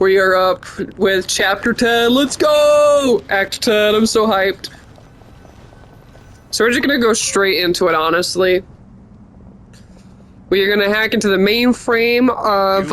We are up with Chapter 10. Let's go! Act 10. I'm so hyped. So we're just gonna go straight into it, honestly. We are gonna hack into the mainframe of,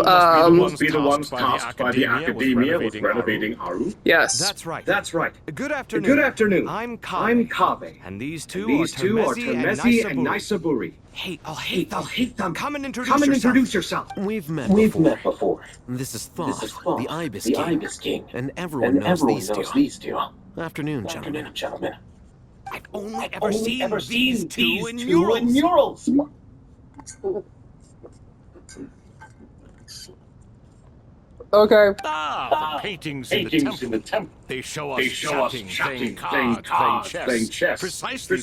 You must be the ones tasked by the Academia with renovating Aru? Yes. That's right. That's right. Good afternoon. Good afternoon. I'm I'm Kave. Kave. And these two And are these two are Termesi Termesi and Naisaburi. Hey, I'll hate them. Come and introduce Come and yourself. introduce yourself. We've met before. This is Thoth, Thoth, the Ibis the King. Ibis King. And everyone knows these two. Afternoon, gentlemen. I've only ever seen these two in murals. Okay. The paintings in the temple. They show us chatting, playing playing cards, playing chess. Precisely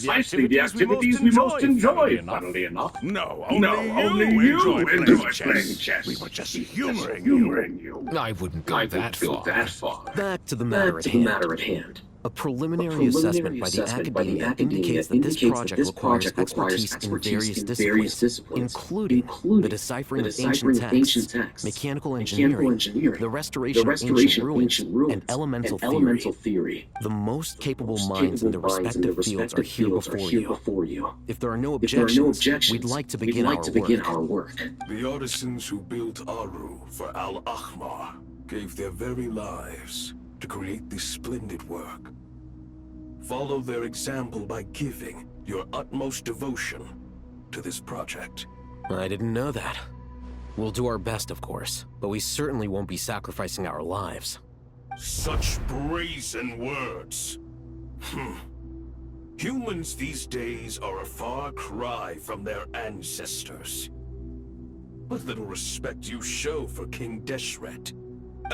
the activities we most enjoy, funnily enough. No, only you enjoy playing chess. We were just humoring you. I wouldn't go that far. Back to the matter at hand. A preliminary assessment by the Academia indicates that this project requires expertise in various disciplines, including the deciphering of ancient texts, mechanical engineering, the restoration of ancient ruins, and elemental theory. The most capable minds in the respective fields are here before you. If there are no objections, we'd like to begin our work. The artisans who built Aru for Al-Ahmar gave their very lives to create this splendid work. Follow their example by giving your utmost devotion to this project. I didn't know that. We'll do our best, of course, but we certainly won't be sacrificing our lives. Such brazen words. Humans these days are a far cry from their ancestors. What little respect you show for King Deshret.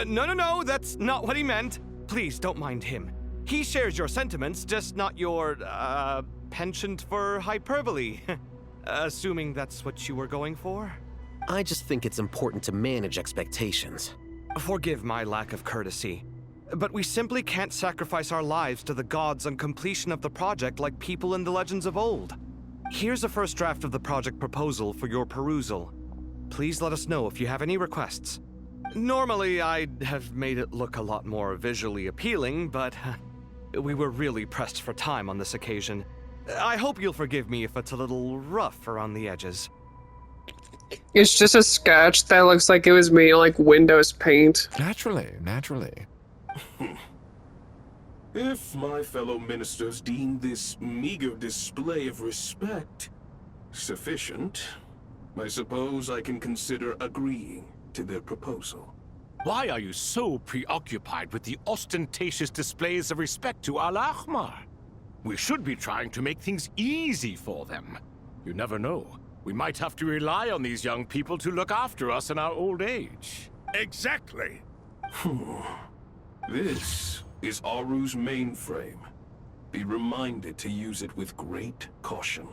No, that's not what he meant. Please, don't mind him. He shares your sentiments, just not your, penchant for hyperbole. Assuming that's what you were going for? I just think it's important to manage expectations. Forgive my lack of courtesy, but we simply can't sacrifice our lives to the gods on completion of the project like people in the legends of old. Here's a first draft of the project proposal for your perusal. Please let us know if you have any requests. Normally, I'd have made it look a lot more visually appealing, but we were really pressed for time on this occasion. I hope you'll forgive me if it's a little rough around the edges. It's just a sketch that looks like it was made like Windows Paint. Naturally. If my fellow ministers deem this meager display of respect sufficient, I suppose I can consider agreeing to their proposal. Why are you so preoccupied with the ostentatious displays of respect to Al-Ahmar? We should be trying to make things easy for them. You never know. We might have to rely on these young people to look after us in our old age. Exactly. This is Aru's mainframe. Be reminded to use it with great caution.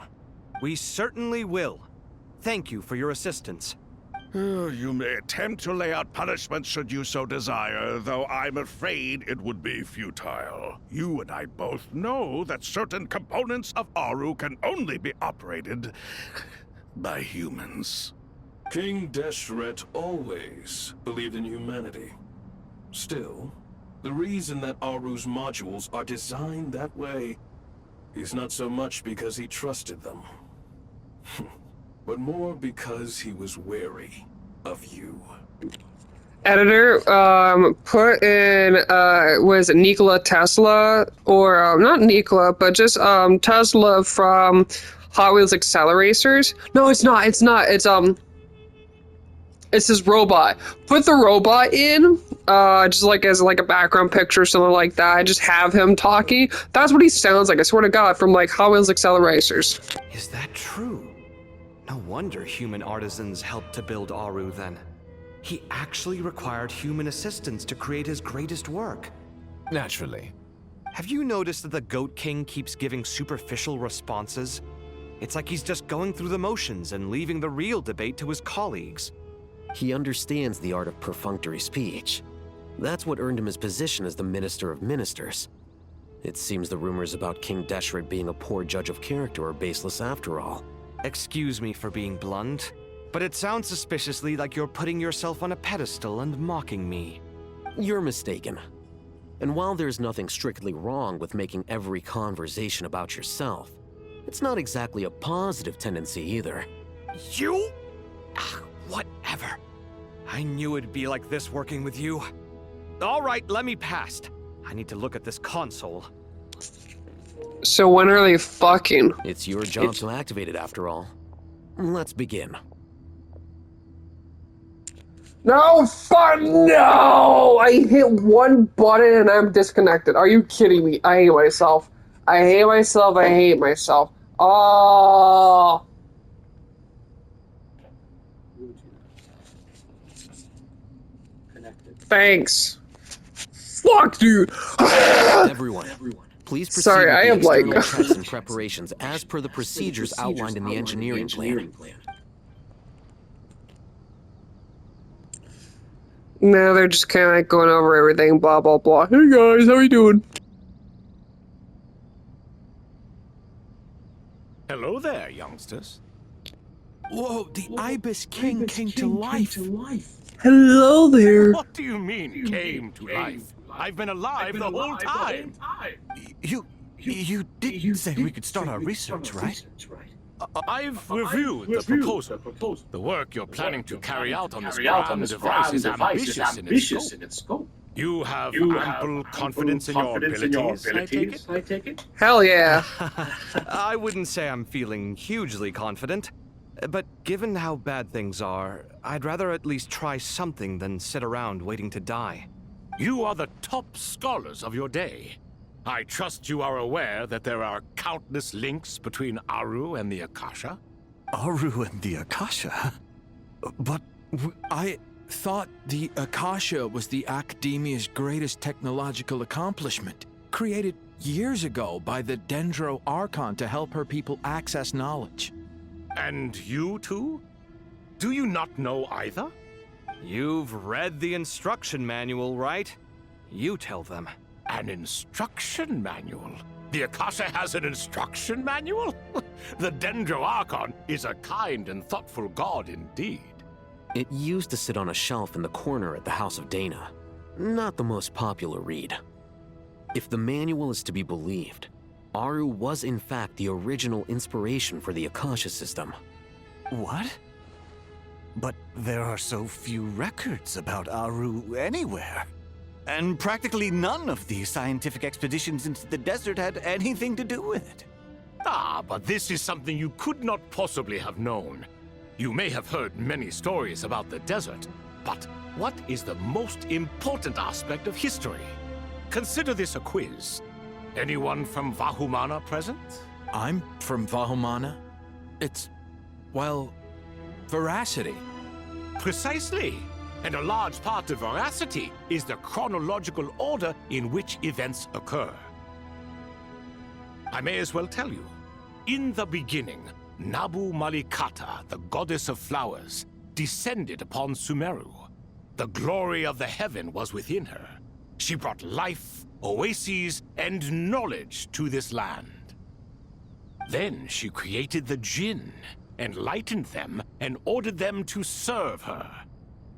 We certainly will. Thank you for your assistance. You may attempt to lay out punishment should you so desire, though I'm afraid it would be futile. You and I both know that certain components of Aru can only be operated by humans. King Deshret always believed in humanity. Still, the reason that Aru's modules are designed that way is not so much because he trusted them, but more because he was wary of you. Editor, put in, was it Nikola Tesla? Or, not Nikola, but just, Tesla from Hot Wheels Acceleracers? No, it's not, it's this robot. Put the robot in, just like as like a background picture or something like that. Just have him talking. That's what he sounds like, I swear to God, from like Hot Wheels Acceleracers. Is that true? No wonder human artisans helped to build Aru then. He actually required human assistance to create his greatest work. Naturally. Have you noticed that the Goat King keeps giving superficial responses? It's like he's just going through the motions and leaving the real debate to his colleagues. He understands the art of perfunctory speech. That's what earned him his position as the Minister of Ministers. It seems the rumors about King Deshret being a poor judge of character are baseless after all. Excuse me for being blunt, but it sounds suspiciously like you're putting yourself on a pedestal and mocking me. You're mistaken. And while there's nothing strictly wrong with making every conversation about yourself, it's not exactly a positive tendency either. You? Whatever. I knew it'd be like this working with you. All right, let me past. I need to look at this console. So when are they fucking? It's your job to activate it after all. Let's begin. No, fuck, no! I hit one button and I'm disconnected. Are you kidding me? I hate myself. I hate myself. I hate myself. Oh. Thanks. Fuck, dude. Everyone, please proceed Sorry, with I the have, like- external checks and preparations as per the procedures outlined in the engineering plan. No, they're just kind of like going over everything, blah, blah, blah. Hey guys, how you doing? Hello there, youngsters. Whoa, the Ibis King came to life. Hello there. What do you mean, came to life? I've been alive the whole time. You did say we could start our research, right? I've reviewed the proposal. The work you're planning to carry out on this grand device is ambitious in its scope. You have ample confidence in your abilities, I take it? Hell yeah. I wouldn't say I'm feeling hugely confident, but given how bad things are, I'd rather at least try something than sit around waiting to die. You are the top scholars of your day. I trust you are aware that there are countless links between Aru and the Akasha? Aru and the Akasha? But I thought the Akasha was the Academia's greatest technological accomplishment, created years ago by the Dendro Archon to help her people access knowledge. And you too? Do you not know either? You've read the instruction manual, right? You tell them. An instruction manual? The Akasha has an instruction manual? The Dendro Archon is a kind and thoughtful god indeed. It used to sit on a shelf in the corner at the House of Dana. Not the most popular read. If the manual is to be believed, Aru was in fact the original inspiration for the Akasha system. What? But there are so few records about Aru anywhere. And practically none of the scientific expeditions into the desert had anything to do with it. Ah, but this is something you could not possibly have known. You may have heard many stories about the desert, but what is the most important aspect of history? Consider this a quiz. Anyone from Vahumana present? I'm from Vahumana. It's, well, veracity. Precisely. And a large part of veracity is the chronological order in which events occur. I may as well tell you. In the beginning, Nabu Malikata, the goddess of flowers, descended upon Sumeru. The glory of the heaven was within her. She brought life, oases, and knowledge to this land. Then she created the Jinn, enlightened them, and ordered them to serve her.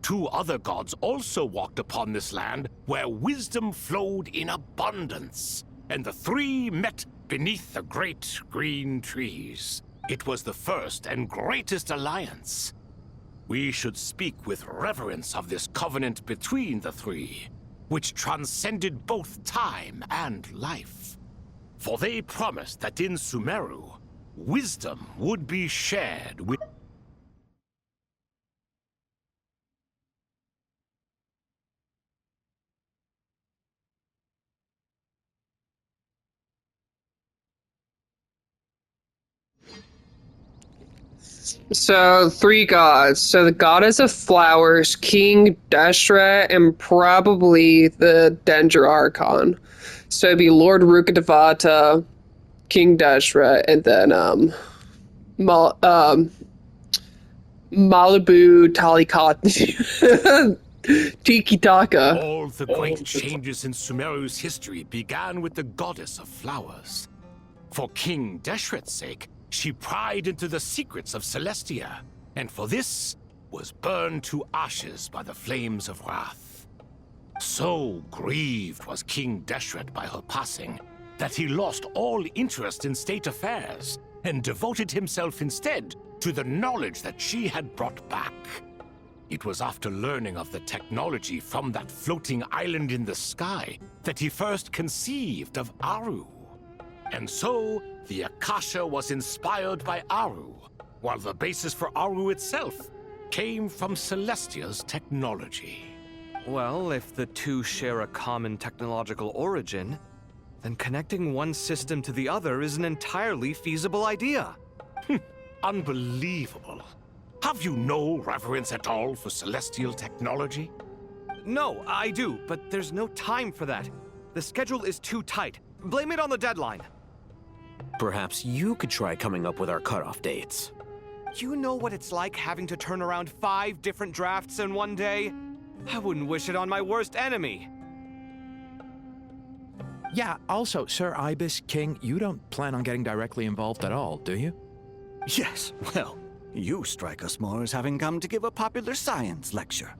Two other gods also walked upon this land where wisdom flowed in abundance, and the three met beneath the great green trees. It was the first and greatest alliance. We should speak with reverence of this covenant between the three, which transcended both time and life. For they promised that in Sumeru, wisdom would be shared with... So, three gods. So, the goddess of flowers, King Deshret, and probably the Dendro Archon. So, it'd be Lord Rukkhadevata, King Deshret, and then, Malibu Talikata. Tiki-taka. All the great changes in Sumeru's history began with the goddess of flowers. For King Deshret's sake, she pried into the secrets of Celestia, and for this was burned to ashes by the flames of wrath. So grieved was King Deshret by her passing that he lost all interest in state affairs and devoted himself instead to the knowledge that she had brought back. It was after learning of the technology from that floating island in the sky that he first conceived of Aru. And so, the Akasha was inspired by Aru, while the basis for Aru itself came from Celestia's technology. Well, if the two share a common technological origin, then connecting one system to the other is an entirely feasible idea. Unbelievable. Have you no reverence at all for celestial technology? No, I do, but there's no time for that. The schedule is too tight. Blame it on the deadline. Perhaps you could try coming up with our cutoff dates. You know what it's like having to turn around 5 different drafts in one day? I wouldn't wish it on my worst enemy. Yeah, also, Sir Ibis King, you don't plan on getting directly involved at all, do you? Yes, well, you strike us more as having come to give a popular science lecture.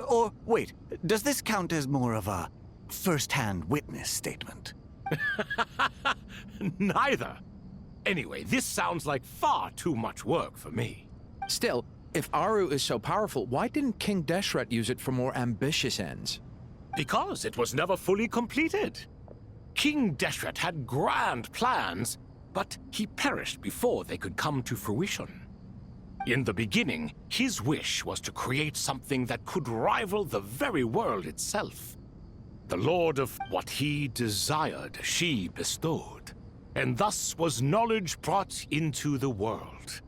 Or, wait, does this count as more of a first-hand witness statement? Neither. Anyway, this sounds like far too much work for me. Still, if Aru is so powerful, why didn't King Deshret use it for more ambitious ends? Because it was never fully completed. King Deshret had grand plans, but he perished before they could come to fruition. In the beginning, his wish was to create something that could rival the very world itself. The lord of what he desired, she bestowed, and thus was knowledge brought into the world.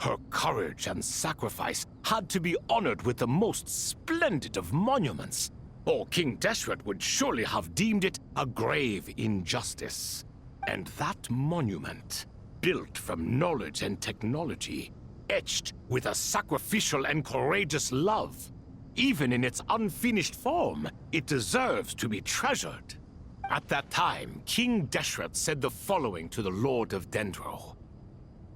Her courage and sacrifice had to be honored with the most splendid of monuments, or King Deshret would surely have deemed it a grave injustice. And that monument, built from knowledge and technology, etched with a sacrificial and courageous love, even in its unfinished form, it deserves to be treasured. At that time, King Deshret said the following to the Lord of Dendro.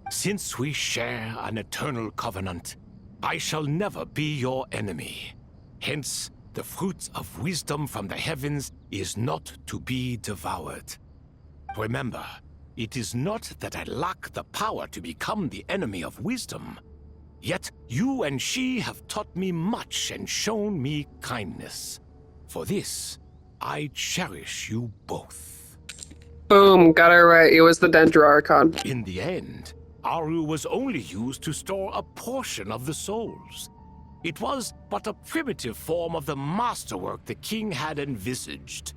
Since we share an eternal covenant, I shall never be your enemy. Hence, the fruit of wisdom from the heavens is not to be devoured. Remember, it is not that I lack the power to become the enemy of wisdom. Yet you and she have taught me much and shown me kindness. For this, I cherish you both. Boom, got it right. It was the Dendroarchon. In the end, Aru was only used to store a portion of the souls. It was but a primitive form of the masterwork the king had envisaged.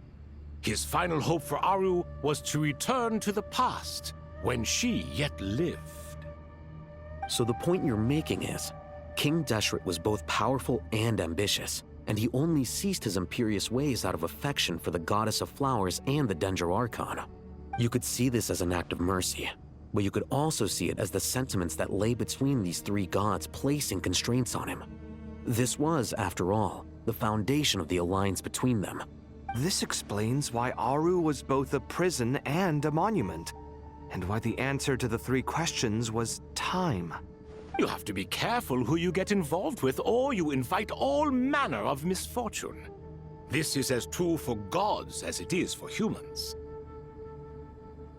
His final hope for Aru was to return to the past, when she yet lived. So the point you're making is, King Deshret was both powerful and ambitious, and he only ceased his imperious ways out of affection for the goddess of flowers and the Dendroarchon. You could see this as an act of mercy, but you could also see it as the sentiments that lay between these three gods placing constraints on him. This was, after all, the foundation of the alliance between them. This explains why Aru was both a prison and a monument, and why the answer to the 3 questions was time. You have to be careful who you get involved with, or you invite all manner of misfortune. This is as true for gods as it is for humans.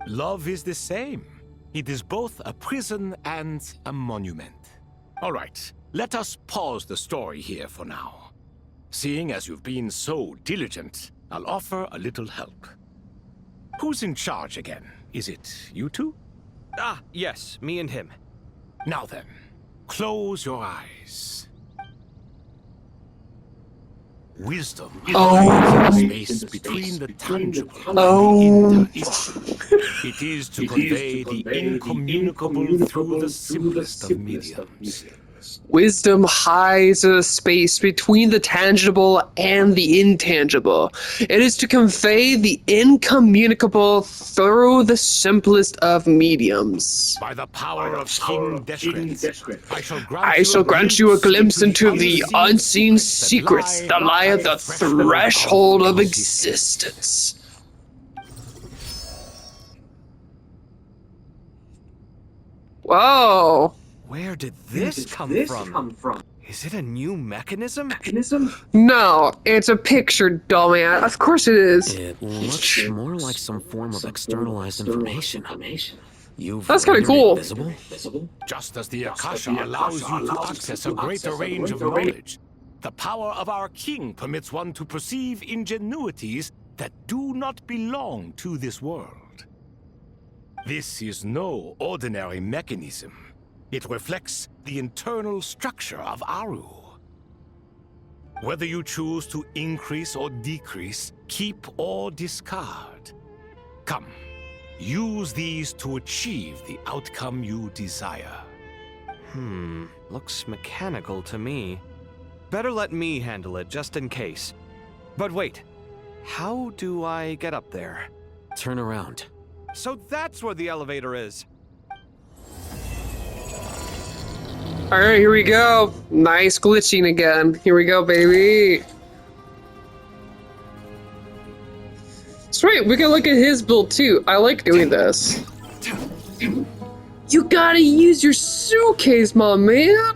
Love is the same. It is both a prison and a monument. All right, let us pause the story here for now. Seeing as you've been so diligent, I'll offer a little help. Who's in charge again? Is it you two? Ah, yes, me and him. Now then, close your eyes. Wisdom is the space between the tangible and the intangible. It is to convey the incommunicable through the simplest of mediums. Wisdom hides the space between the tangible and the intangible. It is to convey the incommunicable through the simplest of mediums. By the power of King Deshret, I shall grant you a glimpse into the unseen secrets that lie at the threshold of existence. Whoa. Where did this come from? Is it a new mechanism? No, it's a picture, dumbass. Of course it is. It looks more like some form of externalized information. That's kind of cool. Just as the Akasha allows you to access a greater range of knowledge, the power of our king permits one to perceive ingenuities that do not belong to this world. This is no ordinary mechanism. It reflects the internal structure of Aru. Whether you choose to increase or decrease, keep or discard. Come, use these to achieve the outcome you desire. Looks mechanical to me. Better let me handle it, just in case. But wait, how do I get up there? Turn around. So that's where the elevator is. Alright, here we go. Nice glitching again. Here we go, baby. Sweet, we can look at his build too. I like doing this. You gotta use your suitcase, my man.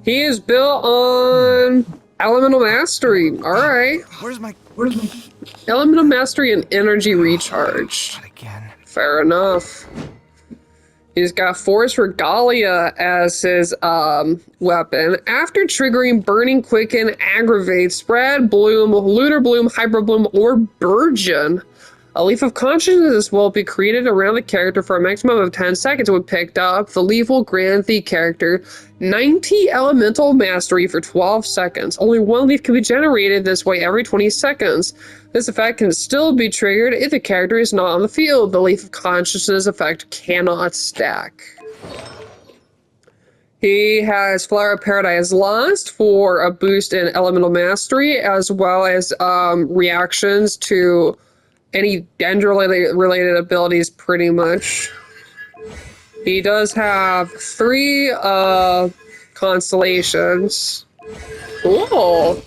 He is built on Elemental Mastery. Alright. Where's my... Elemental Mastery and Energy Recharge. Not again. Fair enough. He's got Force Regalia as his weapon. After triggering Burning, Quicken, Aggravate, Spread, Bloom, Lunar Bloom, Hyper Bloom, or Burgeon, a Leaf of Consciousness will be created around the character for a maximum of 10 seconds. When picked up, the leaf will grant the character 90 Elemental Mastery for 12 seconds. Only one leaf can be generated this way every 20 seconds. This effect can still be triggered if the character is not on the field. The Leaf of Consciousness effect cannot stack. He has Flower of Paradise Lost for a boost in Elemental Mastery, as well as reactions to any Dendro-related abilities, pretty much. He does have 3 constellations. Cool.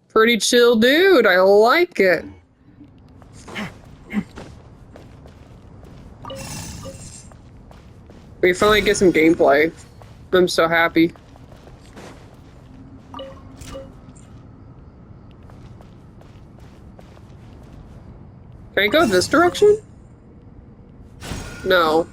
Pretty chill dude. I like it. We finally get some gameplay. I'm so happy. Can I go this direction? No.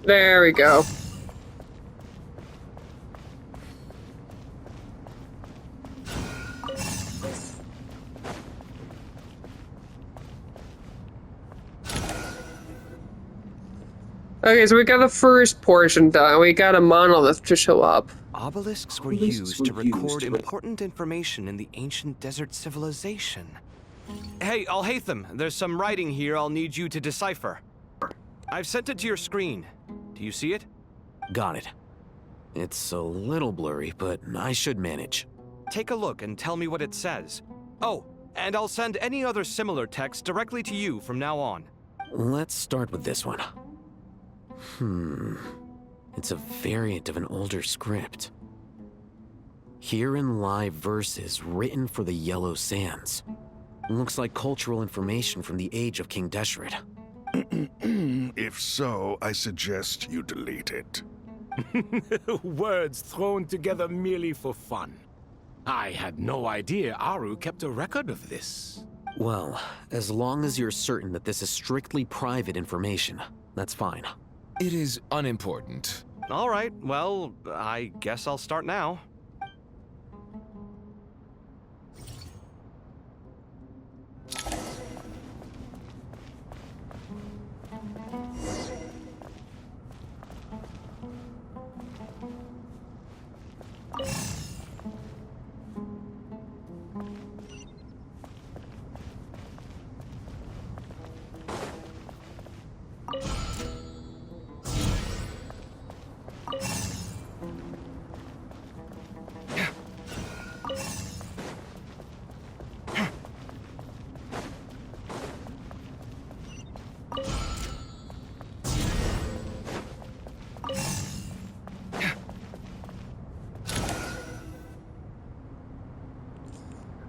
There we go. Okay, so we got the first portion done. We got a monolith to show up. Obelisks were used to record important information in the ancient desert civilization. Hey, Alhaitham, there's some writing here I'll need you to decipher. I've sent it to your screen. Do you see it? Got it. It's a little blurry, but I should manage. Take a look and tell me what it says. Oh, and I'll send any other similar text directly to you from now on. Let's start with this one. It's a variant of an older script. Herein lie verses written for the Yellow Sands. Looks like cultural information from the age of King Deshret. If so, I suggest you delete it. Words thrown together merely for fun. I had no idea Aru kept a record of this. Well, as long as you're certain that this is strictly private information, that's fine. It is unimportant. All right, well, I guess I'll start now.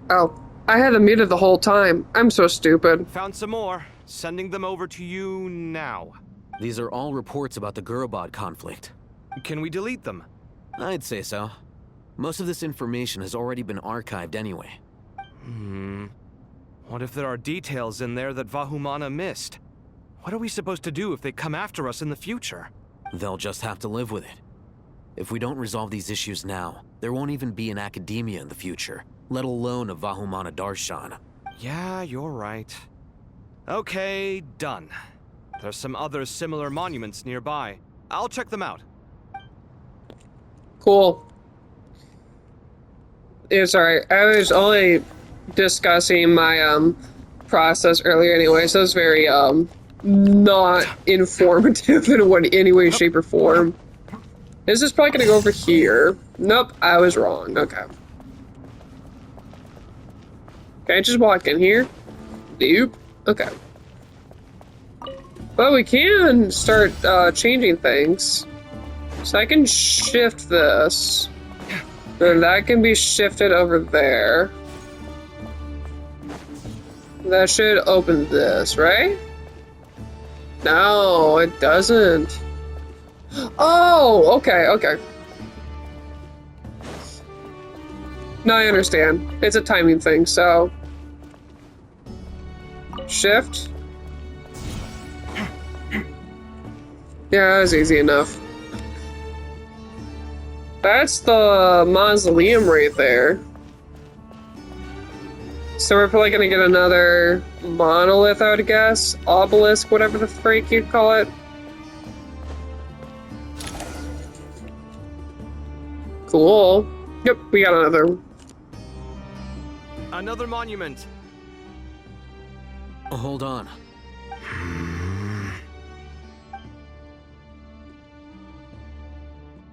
Oh, I had them muted the whole time. I'm so stupid. Found some more. Sending them over to you now. These are all reports about the Gurubad conflict. Can we delete them? I'd say so. Most of this information has already been archived anyway. What if there are details in there that Vahumana missed? What are we supposed to do if they come after us in the future? They'll just have to live with it. If we don't resolve these issues now, there won't even be an academia in the future, let alone a Vahumana Darshan. Yeah, you're right. Okay, done. There's some other similar monuments nearby. I'll check them out. Cool. Yeah, sorry. I was only discussing my process earlier anyway, so it's very not informative in any way, shape, or form. This is probably gonna go over here. Nope, I was wrong. Okay. Can I just walk in here? Nope. Okay. But we can start changing things. So I can shift this. Then that can be shifted over there. That should open this, right? No, it doesn't. Oh, okay, okay. No, I understand. It's a timing thing, so... Shift. Yeah, that was easy enough. That's the mausoleum right there. So we're probably gonna get another monolith, I would guess. Obelisk, whatever the freak you'd call it. Cool. Yep, we got another one. Another monument. Oh, hold on.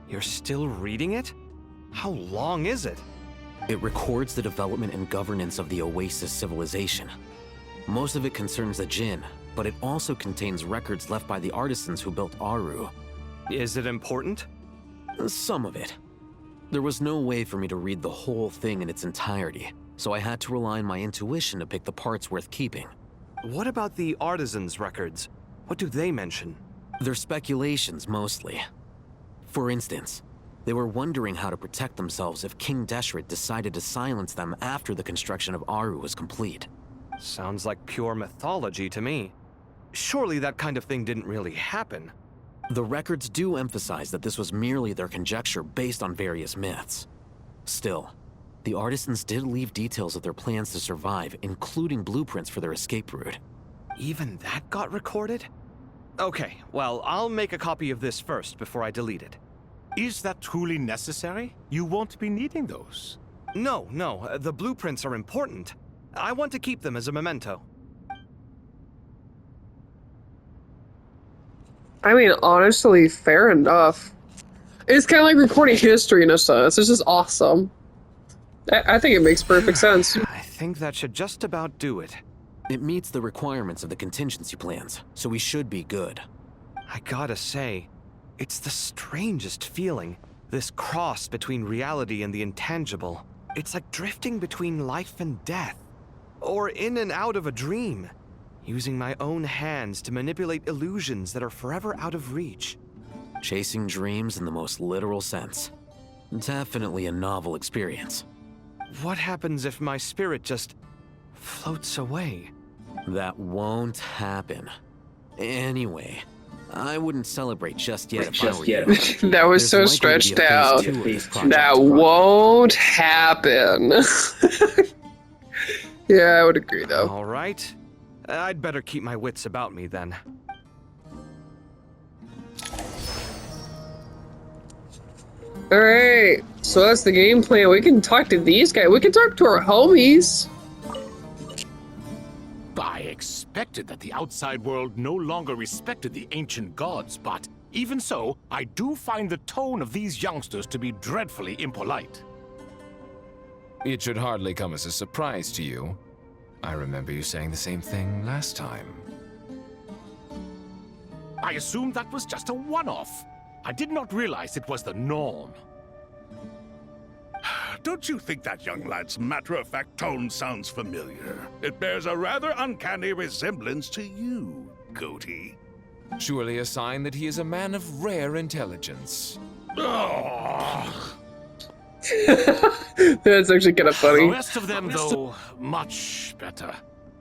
You're still reading it? How long is it? It records the development and governance of the Oasis civilization. Most of it concerns the Jinn, but it also contains records left by the artisans who built Aru. Is it important? Some of it. There was no way for me to read the whole thing in its entirety, so I had to rely on my intuition to pick the parts worth keeping. What about the artisans' records? What do they mention? They're speculations, mostly. For instance, they were wondering how to protect themselves if King Deshret decided to silence them after the construction of Aru was complete. Sounds like pure mythology to me. Surely that kind of thing didn't really happen. The records do emphasize that this was merely their conjecture based on various myths. Still, the artisans did leave details of their plans to survive, including blueprints for their escape route. Even that got recorded? Okay, well, I'll make a copy of this first before I delete it. Is that truly necessary? You won't be needing those. No, the blueprints are important. I want to keep them as a memento. I mean, honestly, fair enough. It's kind of like recording history in a sense. It's just awesome. I think it makes perfect sense. I think that should just about do it. It meets the requirements of the contingency plans, so we should be good. I gotta say, it's the strangest feeling. This cross between reality and the intangible. It's like drifting between life and death. Or in and out of a dream. Using my own hands to manipulate illusions that are forever out of reach. Chasing dreams in the most literal sense. Definitely a novel experience. What happens if my spirit just floats away? That won't happen. Anyway, I wouldn't celebrate just yet if I were you. That was so stretched out. That won't happen. Yeah, I would agree though. All right. I'd better keep my wits about me then. Alright, so that's the game plan. We can talk to these guys. We can talk to our homies. I expected that the outside world no longer respected the ancient gods, but even so, I do find the tone of these youngsters to be dreadfully impolite. It should hardly come as a surprise to you. I remember you saying the same thing last time. I assumed that was just a one-off. I did not realize it was the norm. don't you think that young lad's matter-of-fact tone sounds familiar? It bears a rather uncanny resemblance to you, Goatee. Surely a sign that he is a man of rare intelligence. Oh. That's actually kind of funny. The rest of them, though, much better.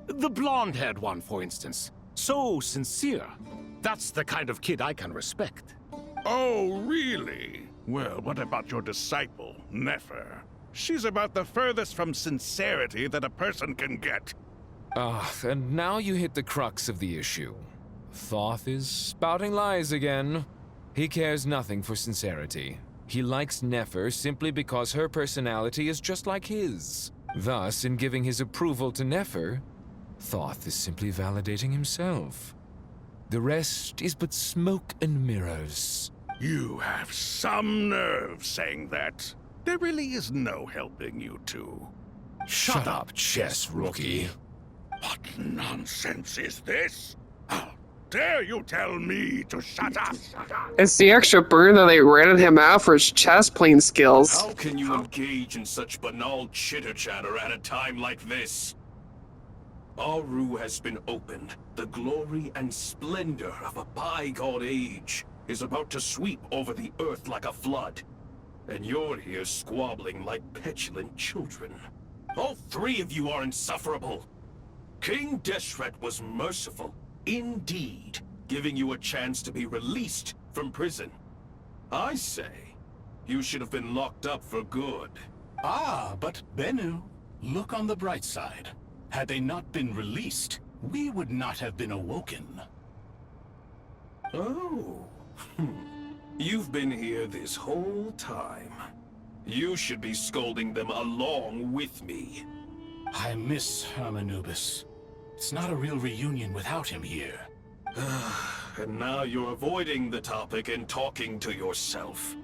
The blonde-haired one, for instance. So sincere. That's the kind of kid I can respect. Oh, really? Well, what about your disciple, Nefer? She's about the furthest from sincerity that a person can get. And now you hit the crux of the issue. Thoth is spouting lies again. He cares nothing for sincerity. He likes Nefer simply because her personality is just like his. Thus, in giving his approval to Nefer, Thoth is simply validating himself. The rest is but smoke and mirrors. You have some nerve saying that. There really is no helping you two. Shut up, chess rookie. What nonsense is this? How dare you tell me to shut up? It's the extra burn that they rented him out for his chess playing skills. How can you engage in such banal chitter-chatter at a time like this? Aru has been opened. The glory and splendor of a bygone age is about to sweep over the earth like a flood. And you're here squabbling like petulant children. All three of you are insufferable. King Deshret was merciful, indeed, giving you a chance to be released from prison. I say, you should have been locked up for good. Ah, but Bennu, look on the bright side. Had they not been released, we would not have been awoken. Oh. You've been here this whole time. You should be scolding them along with me. I miss Hermanubis. It's not a real reunion without him here. And now you're avoiding the topic and talking to yourself.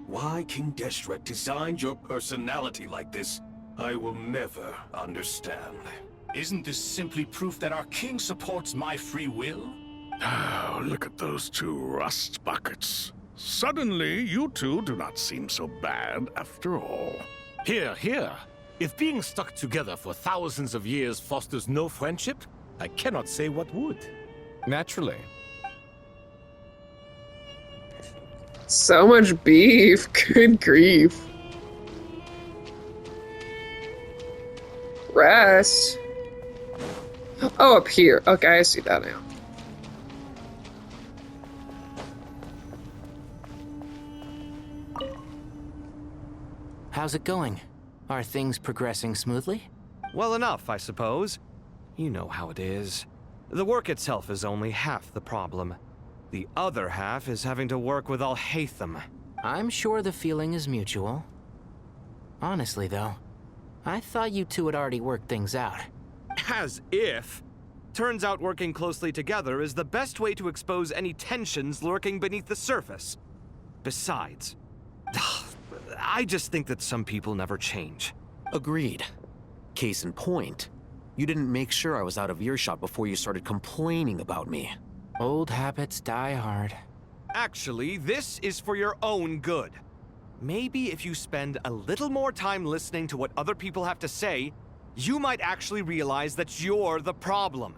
Why King Deshret designed your personality like this, I will never understand. Isn't this simply proof that our king supports my free will? Oh, look at those two rust buckets. Suddenly, you two do not seem so bad after all. Here, here. If being stuck together for thousands of years fosters no friendship, I cannot say what would. Naturally. So much beef. Good grief. Rest. Oh, up here. Okay, I see that now. How's it going? Are things progressing smoothly? Well enough, I suppose. You know how it is. The work itself is only half the problem. The other half is having to work with Al-Haytham. I'm sure the feeling is mutual. Honestly, though, I thought you two had already worked things out. As if. Turns out working closely together is the best way to expose any tensions lurking beneath the surface. Besides, I just think that some people never change. Agreed. Case in point, you didn't make sure I was out of earshot before you started complaining about me. Old habits die hard. Actually, this is for your own good. Maybe if you spend a little more time listening to what other people have to say, you might actually realize that you're the problem.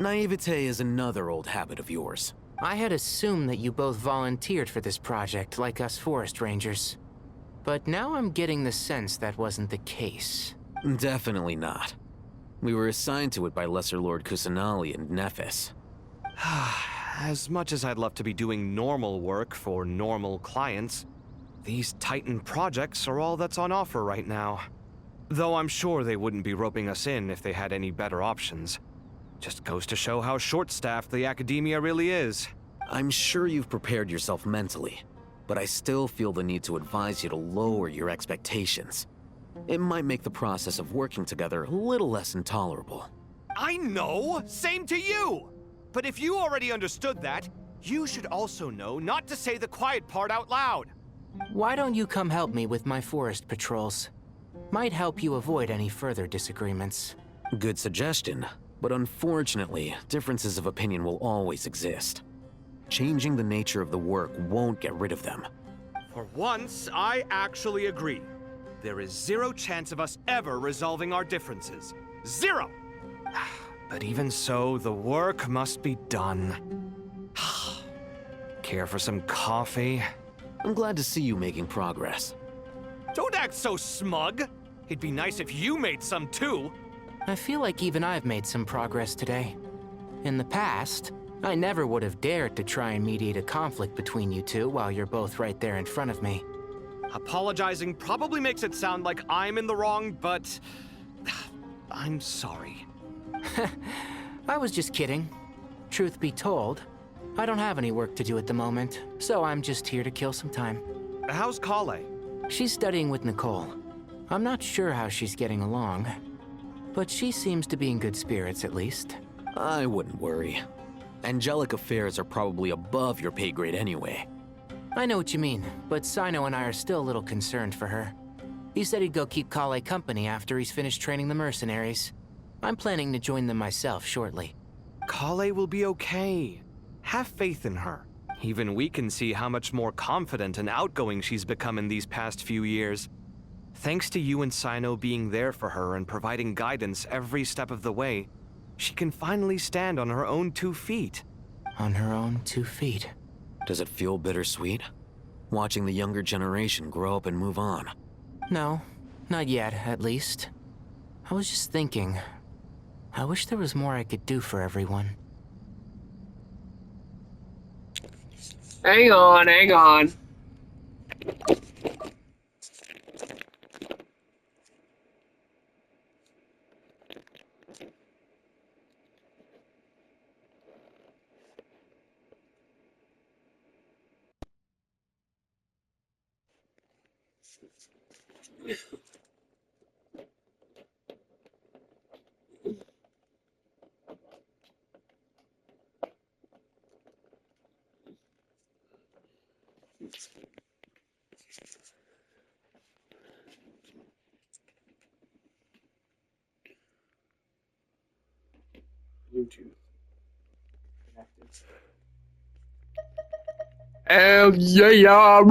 Naivete is another old habit of yours. I had assumed that you both volunteered for this project like us forest rangers. But now I'm getting the sense that wasn't the case. Definitely not. We were assigned to it by Lesser Lord Kusanali and Nephis. As much as I'd love to be doing normal work for normal clients, these Titan projects are all that's on offer right now. Though I'm sure they wouldn't be roping us in if they had any better options. Just goes to show how short-staffed the academia really is. I'm sure you've prepared yourself mentally, but I still feel the need to advise you to lower your expectations. It might make the process of working together a little less intolerable. I know! Same to you! But if you already understood that, you should also know not to say the quiet part out loud. Why don't you come help me with my forest patrols? Might help you avoid any further disagreements. Good suggestion, but unfortunately, differences of opinion will always exist. Changing the nature of the work won't get rid of them. For once, I actually agree. there is zero chance of us ever resolving our differences. Zero! But even so, the work must be done. Care for some coffee? I'm glad to see you making progress. Don't act so smug! It'd be nice if you made some too! I feel like even I've made some progress today. In the past, I never would have dared to try and mediate a conflict between you two while you're both right there in front of me. Apologizing probably makes it sound like I'm in the wrong, but... I'm sorry. I was just kidding. Truth be told, I don't have any work to do at the moment, so I'm just here to kill some time. How's Kale? She's studying with Nicole. I'm not sure how she's getting along, but she seems to be in good spirits at least. I wouldn't worry. Angelic affairs are probably above your pay grade anyway. I know what you mean, but Sino and I are still a little concerned for her. He said he'd go keep Kale company after he's finished training the mercenaries. I'm planning to join them myself shortly. Kale will be okay. Have faith in her. Even we can see how much more confident and outgoing she's become in these past few years. Thanks to you and Sino being there for her and providing guidance every step of the way, she can finally stand on her own 2 feet. On her own 2 feet. Does it feel bittersweet? Watching the younger generation grow up and move on? No, not yet, at least. I was just thinking, I wish there was more I could do for everyone. Hang on, hang on. Bluetooth connected. Hell yeah!